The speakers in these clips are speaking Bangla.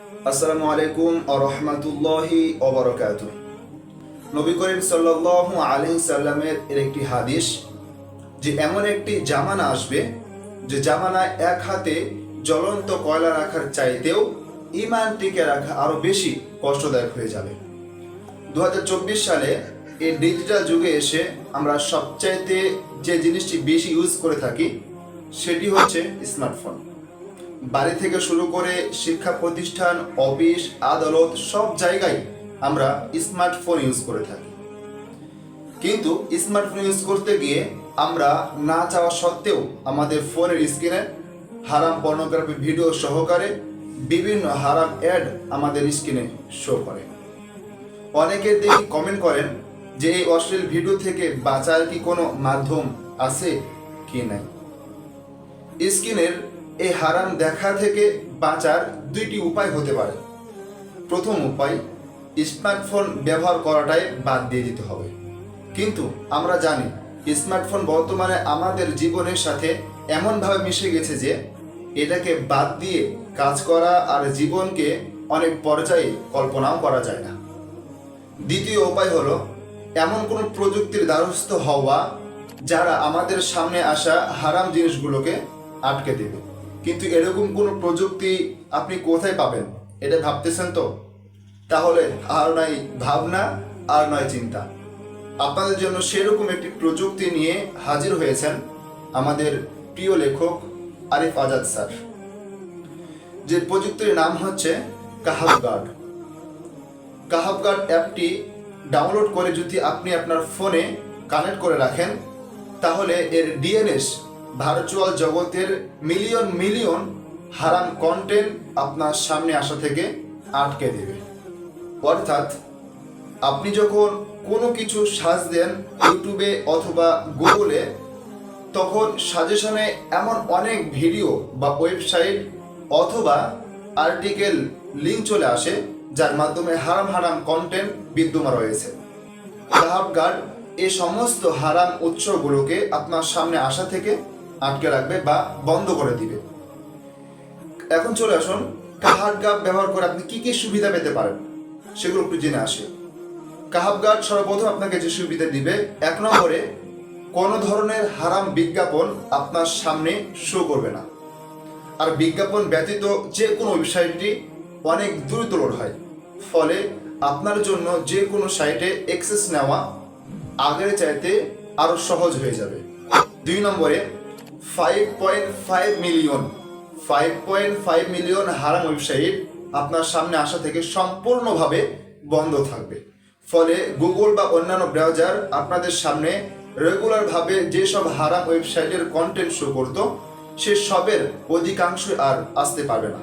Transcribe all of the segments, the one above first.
আসসালামু আলাইকুম ওয়া রাহমাতুল্লাহি ওয়া বারাকাতুহু। নবী করিম সাল্লাল্লাহু আলাইহি সাল্লামের এর একটি হাদিস যে এমন একটি জামানা আসবে যে জামানায় এক হাতে জ্বলন্ত কয়লা রাখার চাইতেও ঈমান টিকে রাখা আরো বেশি কষ্টদায়ক হয়ে যাবে। 2024 সালে এই ডিজিটাল যুগে এসে আমরা সবচাইতে যে জিনিসটি বেশি ইউজ করে থাকি সেটি হচ্ছে স্মার্টফোন। বাড়ি থেকে শুরু করে শিক্ষা প্রতিষ্ঠান, অফিস, আদালত সব জায়গায় আমরা স্মার্টফোন ইউজ করে থাকি। কিন্তু স্মার্টফোন ইউজ করতে গিয়ে আমরা না চাওয়া সত্ত্বেও আমাদের ফোনের স্ক্রিনে হারাম পর্নোগ্রাফি ভিডিও সহকারে বিভিন্ন হারাম অ্যাড আমাদের স্ক্রিনে শো করে। অনেকে দেখি কমেন্ট করেন যে এই অশ্লীল ভিডিও থেকে বাঁচার কি কোনো মাধ্যম আছে কি নাই। স্ক্রিনের এই হারাম দেখা থেকে বাঁচার দুইটি উপায় হতে পারে। প্রথম উপায়, স্মার্টফোন ব্যবহার করাটাই বাদ দিয়ে দিতে হবে। কিন্তু আমরা জানি স্মার্টফোন বর্তমানে আমাদের জীবনের সাথে এমনভাবে মিশে গেছে যে এটাকে বাদ দিয়ে কাজ করা আর জীবনকে অনেক পর্যায়ে কল্পনাও করা যায় না। দ্বিতীয় উপায় হলো এমন কোনো প্রযুক্তির দ্বারস্থ হওয়া যারা আমাদের সামনে আসা হারাম জিনিসগুলোকে আটকে দেবে। কিন্তু এরকম কোনো প্রযুক্তি আপনি কোথায় পাবেন এটা ভাবতেছেন তো? তাহলে আর নয় ভাবনা আর নয় চিন্তা, আপনাদের জন্য সেরকম একটি প্রযুক্তি নিয়ে হাজির হয়েছেন আমাদের প্রিয় লেখক আরিফ আজাদ স্যার। যে প্রযুক্তির নাম হচ্ছে কাহাব গার্ড। কাহাব গার্ড অ্যাপটি ডাউনলোড করে যদি আপনি আপনার ফোনে কানেক্ট করে রাখেন তাহলে এর ডিএনএস ভার্চুয়াল জগতের মিলিয়ন মিলিয়ন হারাম কন্টেন্ট আপনার সামনে আসা থেকে আটকে দেবে। অর্থাৎ আপনি যখন কোনো কিছু সার্চ দেন ইউটিউবে অথবা গুগলে, তখন সাজেশনে এমন অনেক ভিডিও বা ওয়েবসাইট অথবা আর্টিকেল লিঙ্ক চলে আসে যার মাধ্যমে হারাম হারাম কন্টেন্ট বিদ্যমান রয়েছে। কাহাব গার্ড এই সমস্ত হারাম উৎসগুলোকে আপনার সামনে আসা থেকে আটকে রাখবে বা বন্ধ করে দিবে। এখন চলে আসুন কাহাব গার্ড ব্যবহার করে আপনি কি কি সুবিধা পেতে পারেন সেগুলো একটু জেনে আসে। কাহাব গার্ড সর্বপ্রথম আপনাকে যে সুবিধা দিবে, 1 নম্বরে কোনো ধরনের হারাম বিজ্ঞাপন আপনার সামনে শো করবে না। আর বিজ্ঞাপন ব্যতীত যে কোনো ওয়েবসাইটটি অনেক দ্রুত লোড হয়, ফলে আপনার জন্য যে কোনো সাইটে অ্যাক্সেস নেওয়া আগের চাইতে আরো সহজ হয়ে যাবে। 2 নম্বরে 5.5 মিলিয়ন হারাম ওয়েবসাইট আপনার সামনে আসা থেকে সম্পূর্ণভাবে বন্ধ থাকবে। ফলে গুগল বা অন্যান্য ব্রাউজার আপনাদের সামনে রেগুলারভাবে যেসব হারাম ওয়েবসাইটের কন্টেন্ট শো করতো সে সবের অধিকাংশ আর আসতে পারবে না।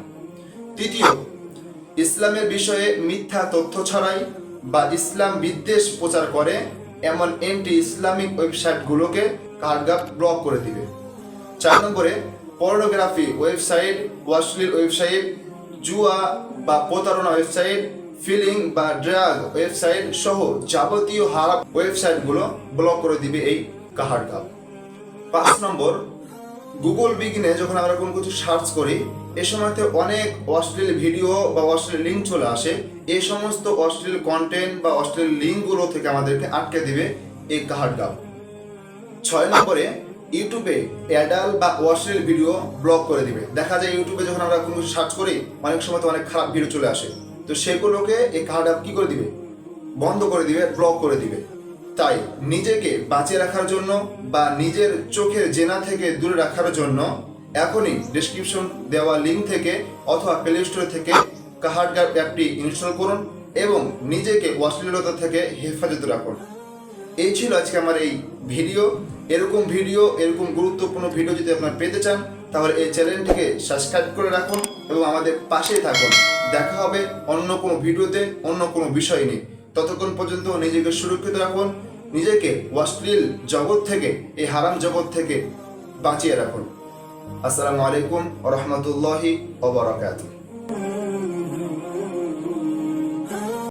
তৃতীয়, ইসলামের বিষয়ে মিথ্যা তথ্য ছড়াই বা ইসলাম বিদ্বেষ প্রচার করে এমন এন্টি ইসলামিক ওয়েবসাইটগুলোকে কাহাব গার্ড ব্লক করে দিবে। 4 নম্বরে পর্নোগ্রাফি ওয়েবসাইট, অশ্লীল ওয়েবসাইট, জুয়া বা প্রতারণা ওয়েবসাইট, ফিলিং বা ড্রাগ ওয়েবসাইট সহ যাবতীয় হারাম ওয়েবসাইটগুলো ব্লক করে দিবে এই কাহাব গার্ড। 5 নম্বর, গুগল বিগিনে যখন আমরা কোনো কিছু সার্চ করি এ সময়তে অনেক অশ্লীল ভিডিও বা অশ্লীল লিঙ্ক চলে আসে। এই সমস্ত অশ্লীল কন্টেন্ট বা অশ্লীল লিঙ্কগুলো থেকে আমাদেরকে আটকে দিবে এই কাহাব গার্ড। 6 নম্বরে ইউটিউবে অ্যাডাল্ট বা অশ্লীল ভিডিও ব্লক করে দিবে। দেখা যায় ইউটিউবে যখন আমরা কোনো কিছু সার্চ করি অনেক সময় তো অনেক খারাপ ভিডিও চলে আসে, তো সেগুলোকে এই কাহাব গার্ড কি করে দিবে? বন্ধ করে দিবে, ব্লক করে দিবে। তাই নিজেকে বাঁচিয়ে রাখার জন্য বা নিজের চোখের জেনা থেকে দূরে রাখার জন্য এখনই ডেসক্রিপশন দেওয়া লিঙ্ক থেকে অথবা প্লে স্টোর থেকে কাহাব গার্ড অ্যাপটি ইনস্টল করুন এবং নিজেকে অশ্লীলতা থেকে হেফাজত রাখুন। এই ছিল আজকে আমার এই ভিডিও। এরকম গুরুত্বপূর্ণ ভিডিও যদি আপনারা পেতে চান তাহলে এই চ্যানেলটিকে সাবস্ক্রাইব করে রাখুন এবং আমাদের পাশেই থাকুন। দেখা হবে অন্য কোনো ভিডিওতে অন্য কোনো বিষয় নিয়ে। ততক্ষণ পর্যন্ত নিজেকে সুরক্ষিত রাখুন, নিজেকে অশ্লীল জগৎ থেকে, এই হারাম জগৎ থেকে বাঁচিয়ে রাখুন। আসসালামু আলাইকুম ওয়া রাহমাতুল্লাহি ওয়া বারাকাতুহু।